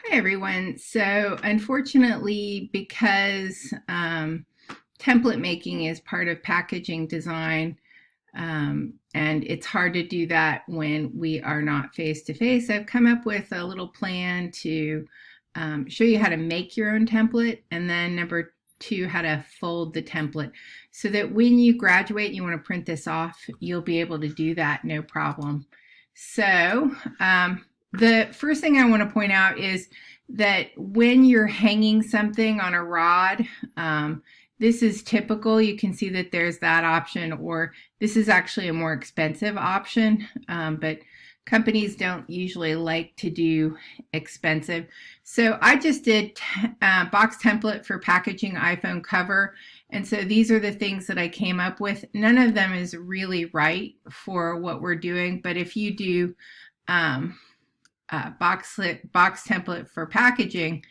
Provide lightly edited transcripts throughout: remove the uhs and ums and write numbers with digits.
Hi everyone. So unfortunately, because template making is part of packaging design, and it's hard to do that when we are not face to face, I've come up with a little plan to show you how to make your own template, and then number two, how to fold the template so that when you graduate, you want to print this off, you'll be able to do that no problem. So the first thing I want to point out is that when you're hanging something on a rod, this is typical. You can see that there's that option, or this is actually a more expensive option, but companies don't usually like to do expensive. So I just did box template for packaging iPhone cover. And so these are the things that I came up with. None of them is really right for what we're doing, but if you do box template for packaging,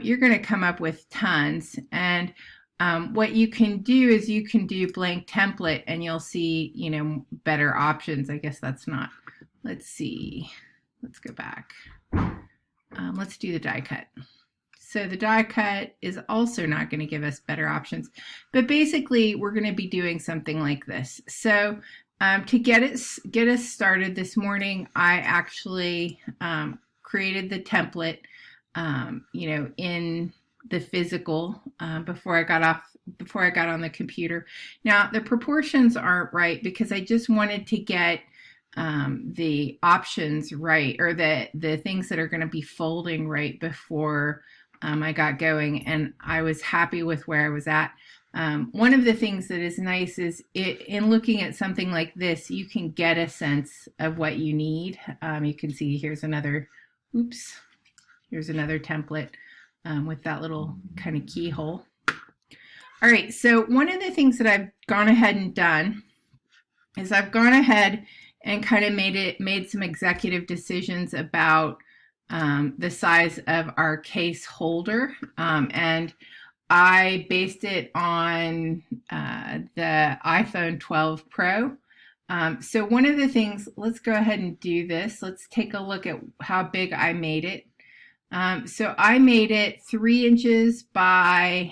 you're going to come up with tons. And what you can do is you can do blank template and you'll see, better options. I guess that's not, let's see, let's go back. Let's do the die cut. So the die cut is also not going to give us better options, but basically we're going to be doing something like this. So to get us started this morning, I actually created the template, in the physical before I got on the computer. Now the proportions aren't right because I just wanted to get the options right, or the things that are going to be folding right before I got going, and I was happy with where I was at. One of the things that is nice is in looking at something like this, you can get a sense of what you need. You can see here's another template with that little kind of keyhole. All right, so one of the things that I've gone ahead and done is I've gone ahead and kind of made some executive decisions about the size of our case holder, and I based it on the iPhone 12 Pro. So one of the things, let's go ahead and do this. Let's take a look at how big I made it. So I made it 3 inches by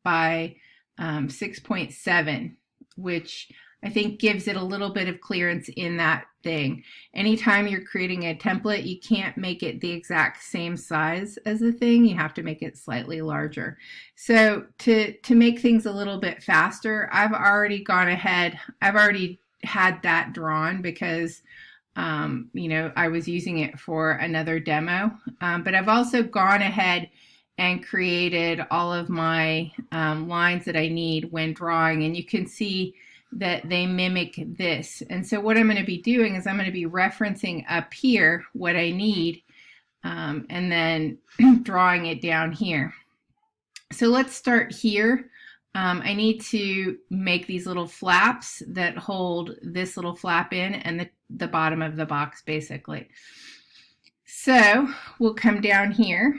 6.7, which I think gives it a little bit of clearance in that thing. Anytime you're creating a template, you can't make it the exact same size as the thing. You have to make it slightly larger. So to make things a little bit faster, I've already gone ahead. I've already had that drawn because I was using it for another demo. But I've also gone ahead and created all of my lines that I need when drawing, and you can see that they mimic this. And so what I'm going to be doing is I'm going to be referencing up here what I need, and then drawing it down here. So let's start here. I need to make these little flaps that hold this little flap in and the bottom of the box, basically. So we'll come down here.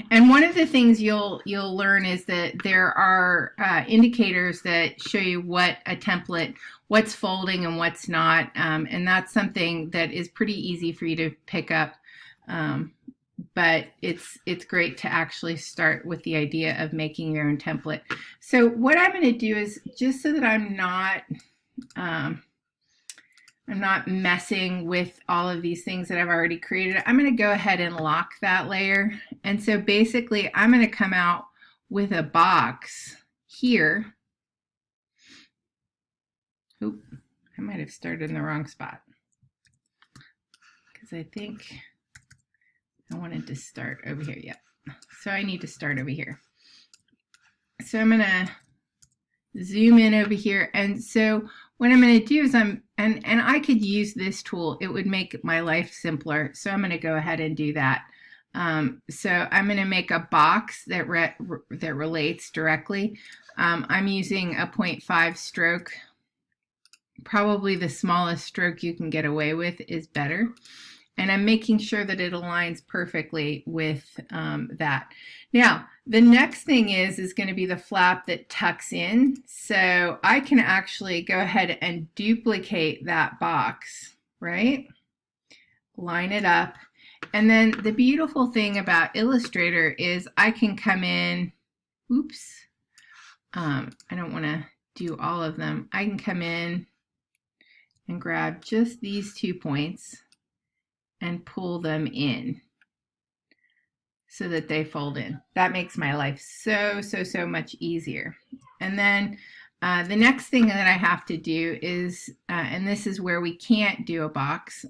And one of the things you'll learn is that there are indicators that show you what a template, what's folding and what's not, and that's something that is pretty easy for you to pick up. But it's great to actually start with the idea of making your own template. So what I'm going to do is, just so that I'm not messing with all of these things that I've already created, I'm going to go ahead and lock that layer. And so basically I'm going to come out with a box here. Oop, I might have started in the wrong spot because I think I wanted to start over here. Yep. So I need to start over here. So I'm going to zoom in over here. And so what I'm going to do is and I could use this tool. It would make my life simpler. So I'm going to go ahead and do that. So I'm going to make a box that relates directly. I'm using a 0.5 stroke. Probably the smallest stroke you can get away with is better. And I'm making sure that it aligns perfectly with that. Now, the next thing is going to be the flap that tucks in. So I can actually go ahead and duplicate that box, right? Line it up. And then the beautiful thing about Illustrator is I can come in, oops, I don't want to do all of them. I can come in and grab just these 2 points and pull them in so that they fold in. That makes my life so much easier. And then the next thing that I have to do is, and this is where we can't do a box,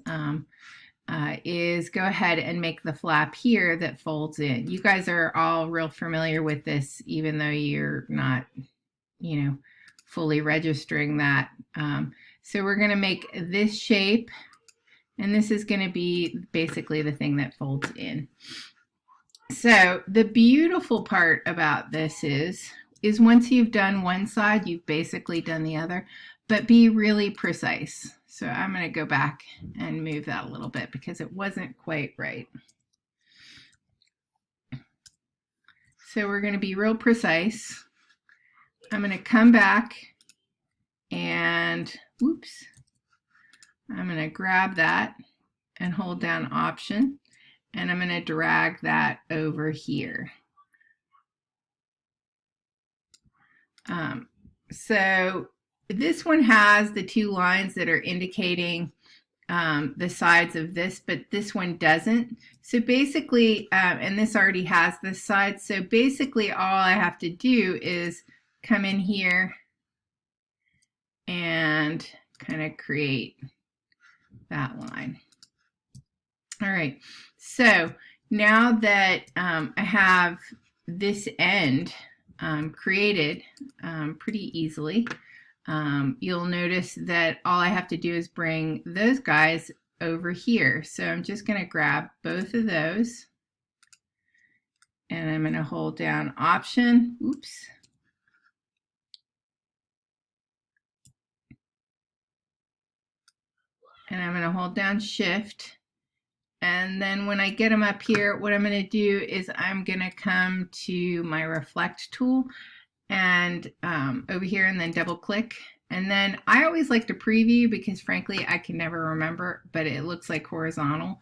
is go ahead and make the flap here that folds in. You guys are all real familiar with this, even though you're not, you know, fully registering that. So we're going to make this shape, and this is going to be basically the thing that folds in. So the beautiful part about this is once you've done one side, you've basically done the other, but be really precise. So I'm going to go back and move that a little bit because it wasn't quite right. So we're going to be real precise. I'm going to come back and, whoops, I'm going to grab that and hold down Option, and I'm going to drag that over here. So this one has the 2 lines that are indicating the sides of this, but this one doesn't. So basically, and this already has this side, so basically all I have to do is come in here and kind of create that line. All right, so now that I have this end created pretty easily, you'll notice that all I have to do is bring those guys over here. So I'm just going to grab both of those, and I'm going to hold down Option, oops, and I'm going to hold down Shift, and then when I get them up here, what I'm going to do is I'm going to come to my Reflect tool and over here, and then double click. And then I always like to preview because frankly I can never remember, but it looks like horizontal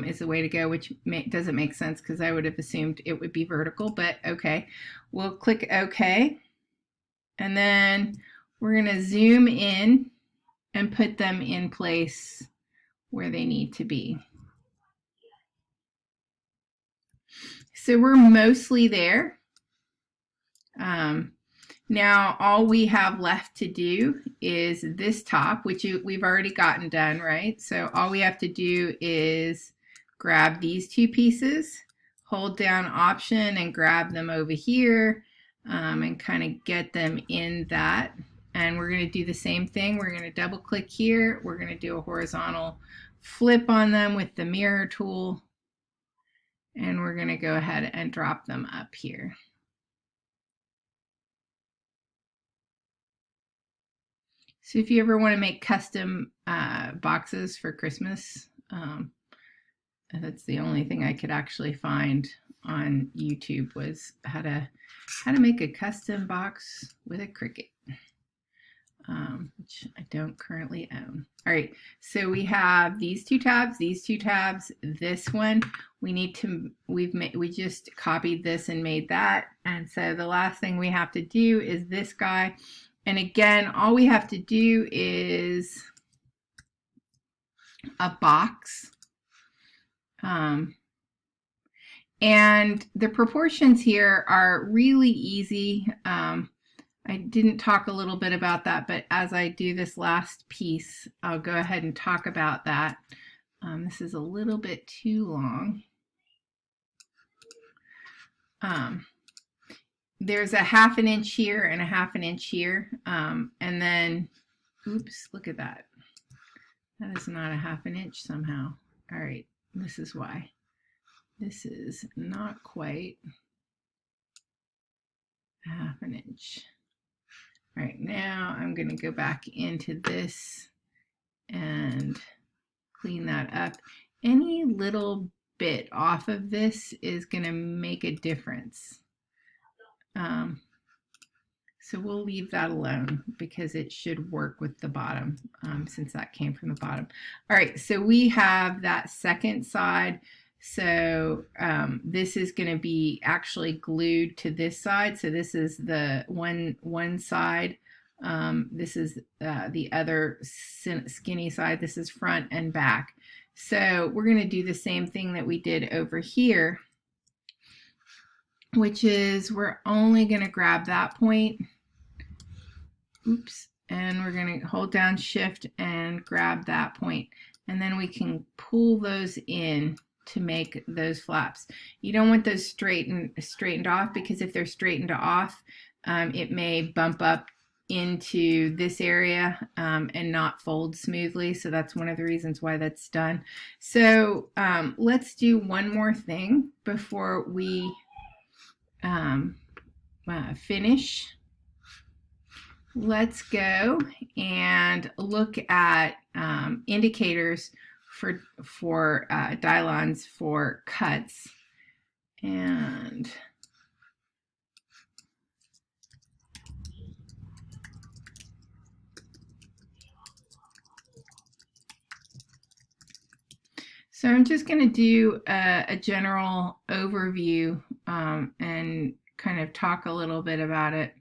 is the way to go, which doesn't make sense because I would have assumed it would be vertical, but okay. We'll click OK, and then we're going to zoom in and put them in place where they need to be. So we're mostly there. Now all we have left to do is this top, which we've already gotten done, right? So all we have to do is grab these 2 pieces, hold down Option and grab them over here, and kind of get them in that. And we're going to do the same thing. We're going to double click here. We're going to do a horizontal flip on them with the mirror tool, and we're going to go ahead and drop them up here. So if you ever want to make custom boxes for Christmas, that's the only thing I could actually find on YouTube was how to make a custom box with a Cricut, which I don't currently own. All right, so we have these 2 tabs, this one. We just copied this and made that, and so the last thing we have to do is this guy. And again, all we have to do is a box. And the proportions here are really easy. I didn't talk a little bit about that, but as I do this last piece, I'll go ahead and talk about that. This is a little bit too long. There's a 1/2 inch here and a 1/2 inch here, and then, oops, look at that. That is not a 1/2 inch somehow. All right, this is why. This is not quite a 1/2 inch. All right, now I'm going to go back into this and clean that up. Any little bit off of this is going to make a difference. So we'll leave that alone because it should work with the bottom, since that came from the bottom. All right, so we have that second side. So this is going to be actually glued to this side. So this is the one side. This is the other skinny side. This is front and back. So we're going to do the same thing that we did over here, which is we're only going to grab that point. Oops. And we're going to hold down Shift and grab that point. And then we can pull those in to make those flaps. You don't want those straightened off, because if they're straightened off, it may bump up into this area and not fold smoothly. So that's one of the reasons why that's done. So let's do one more thing before we finish. Let's go and look at indicators for die lines for cuts. And so I'm just going to do a general overview and kind of talk a little bit about it.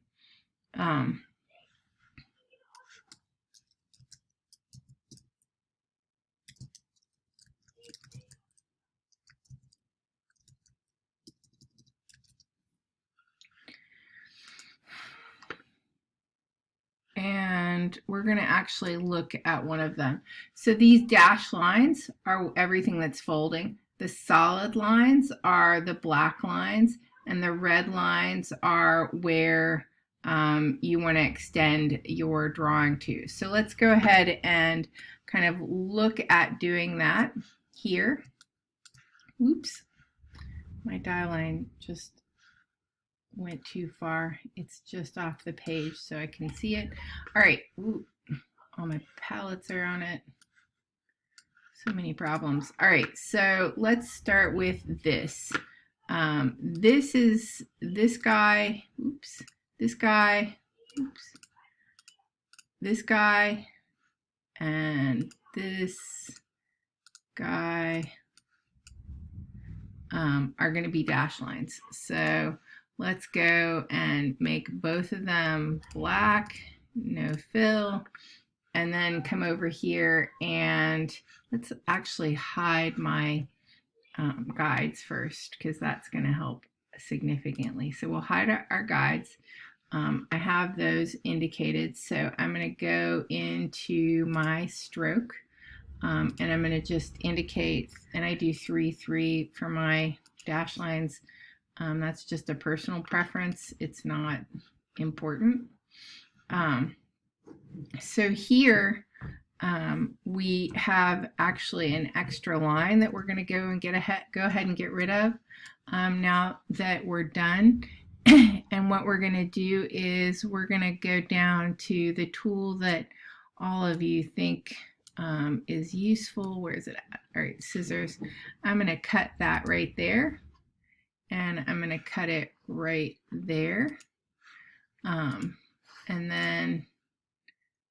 And we're going to actually look at one of them. So these dashed lines are everything that's folding. The solid lines are the black lines, and the red lines are where you want to extend your drawing to. So let's go ahead and kind of look at doing that here. Oops, my die line just went too far. It's just off the page so I can see it. All right. Ooh, all my palettes are on it. So many problems. All right, so let's start with this. This is this guy. Oops. This guy. Oops. This guy. And this guy are going to be dash lines. So let's go and make both of them black, no fill, and then come over here and let's actually hide my guides first, because that's going to help significantly. So we'll hide our guides. I have those indicated, so I'm going to go into my stroke and I'm going to just indicate, and I do 3, 3 for my dash lines. That's just a personal preference. It's not important. So here we have actually an extra line that we're going to go ahead and get rid of now that we're done. And what we're going to do is we're going to go down to the tool that all of you think is useful. Where is it at? All right, scissors. I'm going to cut that right there, and I'm going to cut it right there, and then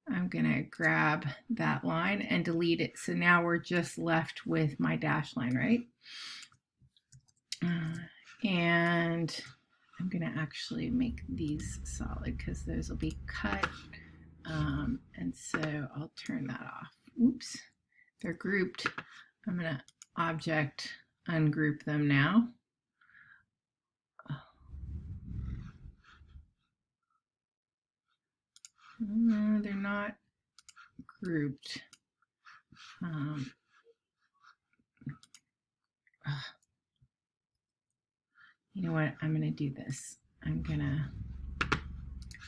I'm going to grab that line and delete it. So now we're just left with my dash line, right? And I'm going to actually make these solid because those will be cut. And so I'll turn that off. Oops, they're grouped. I'm going to object ungroup them now. No, they're not grouped. You know what? I'm going to do this. I'm going to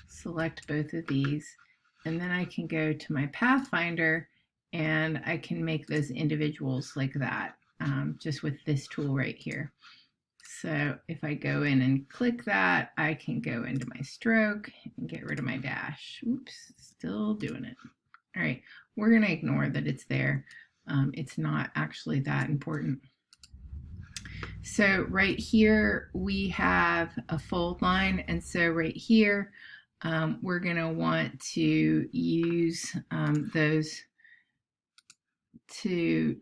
select both of these, and then I can go to my Pathfinder and I can make those individuals like that, just with this tool right here. So if I go in and click that, I can go into my stroke and get rid of my dash. Oops, still doing it. All right, we're going to ignore that it's there. It's not actually that important. So right here we have a fold line, and so right here we're going to want to use those to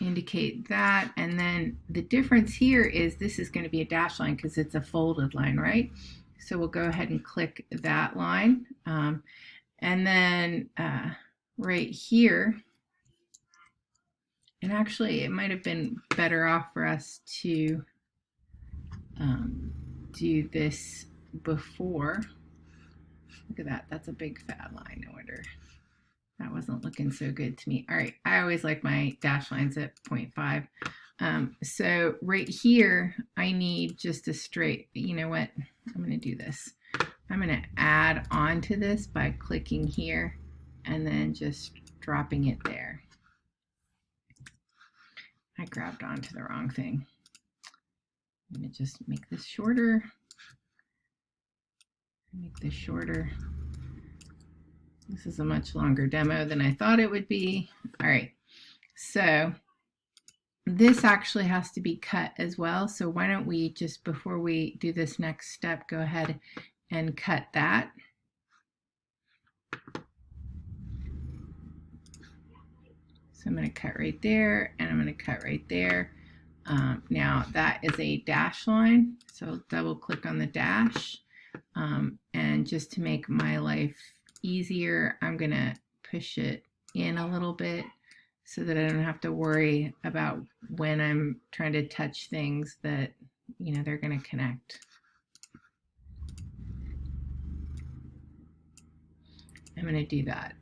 indicate that. And then the difference here is this is going to be a dash line because it's a folded line, right? So we'll go ahead and click that line. And then right here, and actually it might have been better off for us to do this before. Look at that, that's a big fat line. No wonder that wasn't looking so good to me. All right, I always like my dash lines at 0.5. So right here, I need just a straight, you know what? I'm gonna do this. I'm gonna add on to this by clicking here and then just dropping it there. I grabbed onto the wrong thing. I'm gonna just make this shorter. Make this shorter. This is a much longer demo than I thought it would be. All right, so this actually has to be cut as well. So why don't we just, before we do this next step, go ahead and cut that. So I'm going to cut right there, and I'm going to cut right there. Now that is a dash line, so double click on the dash. And just to make my life easier, I'm going to push it in a little bit so that I don't have to worry about when I'm trying to touch things that, you know, they're going to connect. I'm going to do that.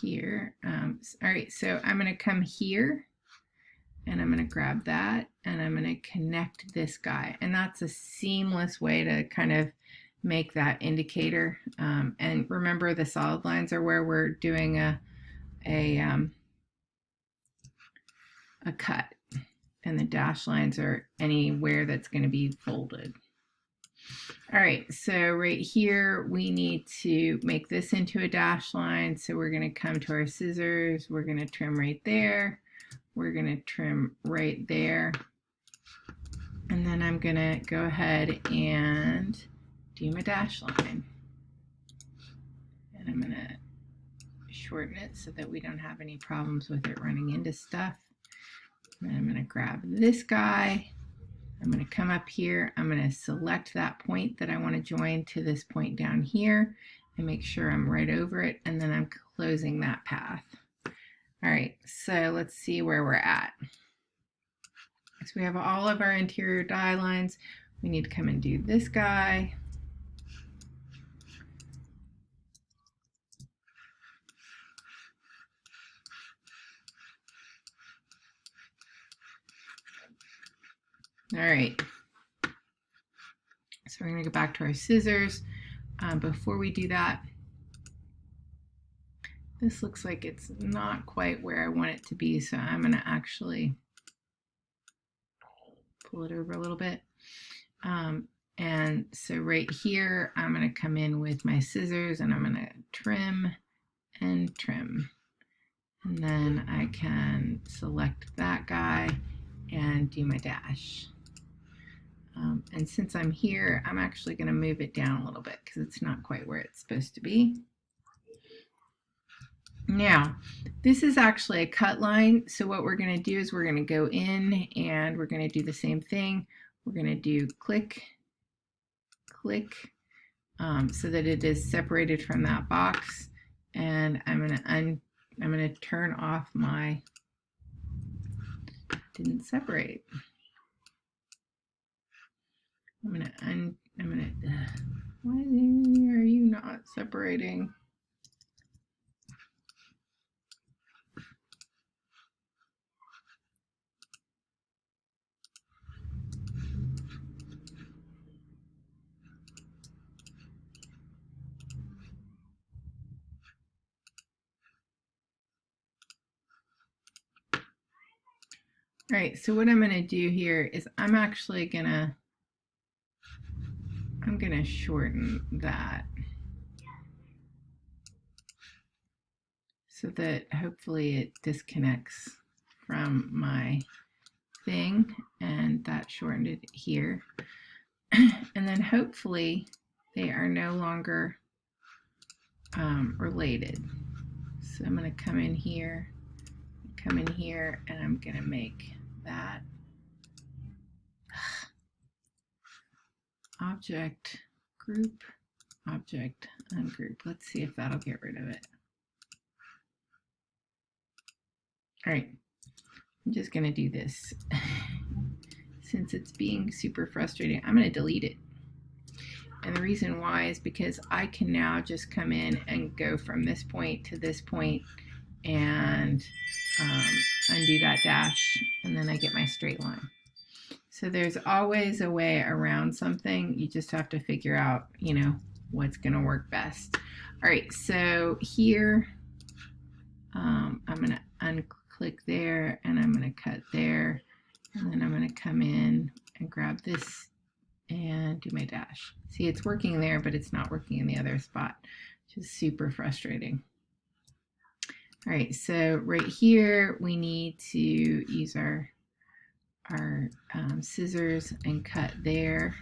Here. All right, so I'm going to come here and I'm going to grab that and I'm going to connect this guy. And that's a seamless way to kind of make that indicator. And remember, the solid lines are where we're doing a cut, and the dash lines are anywhere that's going to be folded. All right, so right here we need to make this into a dash line. So we're going to come to our scissors, we're going to trim right there, we're going to trim right there, and then I'm going to go ahead and do my dash line. And I'm going to shorten it so that we don't have any problems with it running into stuff. And I'm going to grab this guy. I'm going to come up here. I'm going to select that point that I want to join to this point down here and make sure I'm right over it. And then I'm closing that path. All right, so let's see where we're at. So we have all of our interior die lines. We need to come and do this guy. All right, so we're going to go back to our scissors. Before we do that, this looks like it's not quite where I want it to be, so I'm going to actually pull it over a little bit. And so right here, I'm going to come in with my scissors and I'm going to trim and trim. And then I can select that guy and do my dash. And since I'm here, I'm actually going to move it down a little bit because it's not quite where it's supposed to be. Now, this is actually a cut line. So what we're going to do is we're going to go in and we're going to do the same thing. We're going to do click, click, so that it is separated from that box. And I'm going to turn off my, didn't separate. Why are you not separating? All right, so what I'm going to do here is I'm going to shorten that so that hopefully it disconnects from my thing, and that shortened it here. And then hopefully they are no longer related. So I'm going to come in here, and I'm going to make that object group, object ungroup. Let's see if that'll get rid of it. All right, I'm just going to do this. Since it's being super frustrating, I'm going to delete it. And the reason why is because I can now just come in and go from this point to this point and undo that dash, and then I get my straight line. So there's always a way around something. You just have to figure out, you know, what's going to work best. All right, so here I'm going to unclick there, and I'm going to cut there, and then I'm going to come in and grab this and do my dash. See, it's working there, but it's not working in the other spot, which is super frustrating. All right, so right here we need to use our scissors and cut there.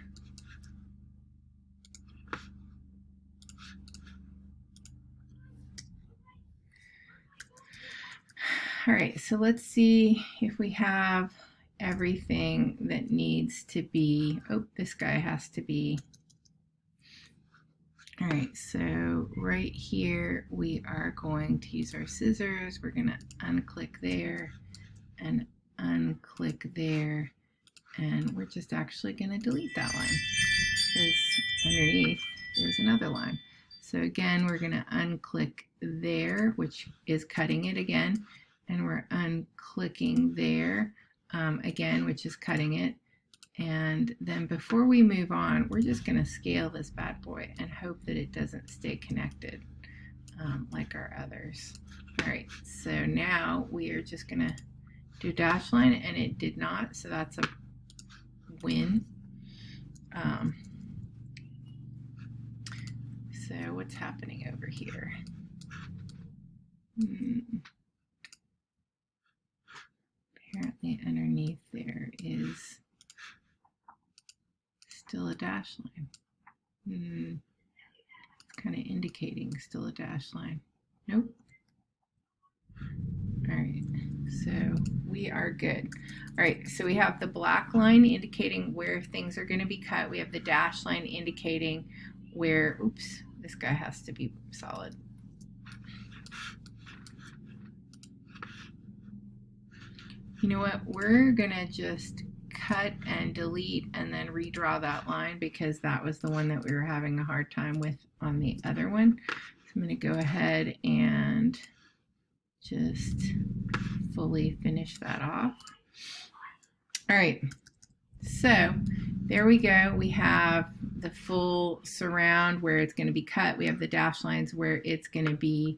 All right, so let's see if we have everything that needs to be. Oh, this guy has to be. All right, so right here we are going to use our scissors. We're going to unclick there and unclick there, and we're just actually going to delete that line because underneath there's another line. So again, we're going to unclick there, which is cutting it again, and we're unclicking there again, which is cutting it. And then before we move on, we're just going to scale this bad boy and hope that it doesn't stay connected like our others. All right, so now we are just going to do dash line, and it did not, so that's a win. So what's happening over here? Apparently underneath there is still a dash line. It's kind of indicating still a dash line. Nope. All right, so we are good. All right, so we have the black line indicating where things are going to be cut. We have the dash line indicating where, oops, this guy has to be solid. You know what, we're going to just cut and delete and then redraw that line because that was the one that we were having a hard time with on the other one. So I'm going to go ahead and just fully finish that off. All right, so there we go. We have the full surround where it's going to be cut. We have the dash lines where it's going to be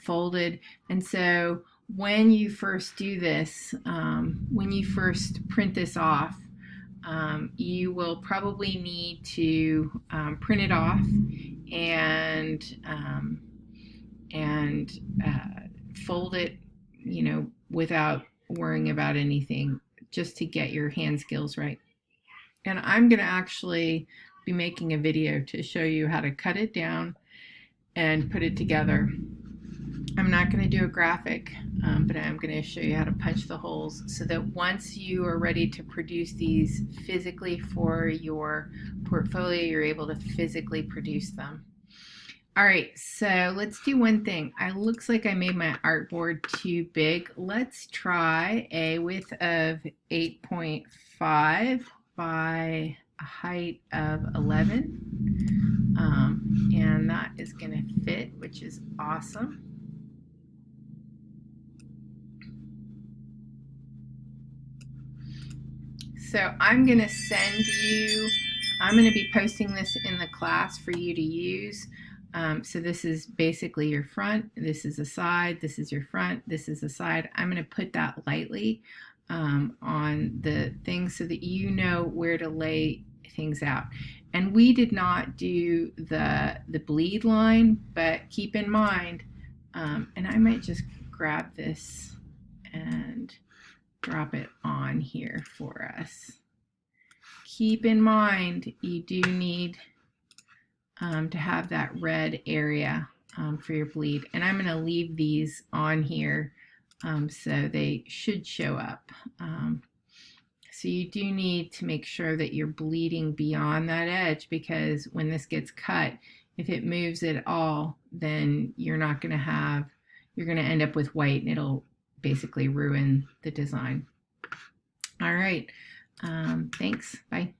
folded. And so when you first do this, when you first print this off, you will probably need to print it off and fold it, you know, without worrying about anything, just to get your hand skills right. And I'm going to actually be making a video to show you how to cut it down and put it together. I'm not going to do a graphic, but I'm going to show you how to punch the holes so that once you are ready to produce these physically for your portfolio, you're able to physically produce them. All right, so let's do one thing. It looks like I made my artboard too big. Let's try a width of 8.5 by a height of 11. And that is going to fit, which is awesome. So I'm going to send you, I'm going to be posting this in the class for you to use. So this is basically your front, this is a side, this is your front, this is a side. I'm going to put that lightly on the thing so that you know where to lay things out. And we did not do the bleed line, but keep in mind, and I might just grab this and drop it on here for us. Keep in mind, you do need to have that red area for your bleed. And I'm going to leave these on here so they should show up. So you do need to make sure that you're bleeding beyond that edge, because when this gets cut, if it moves at all, then you're going to end up with white, and it'll basically ruin the design. All right. Thanks. Bye.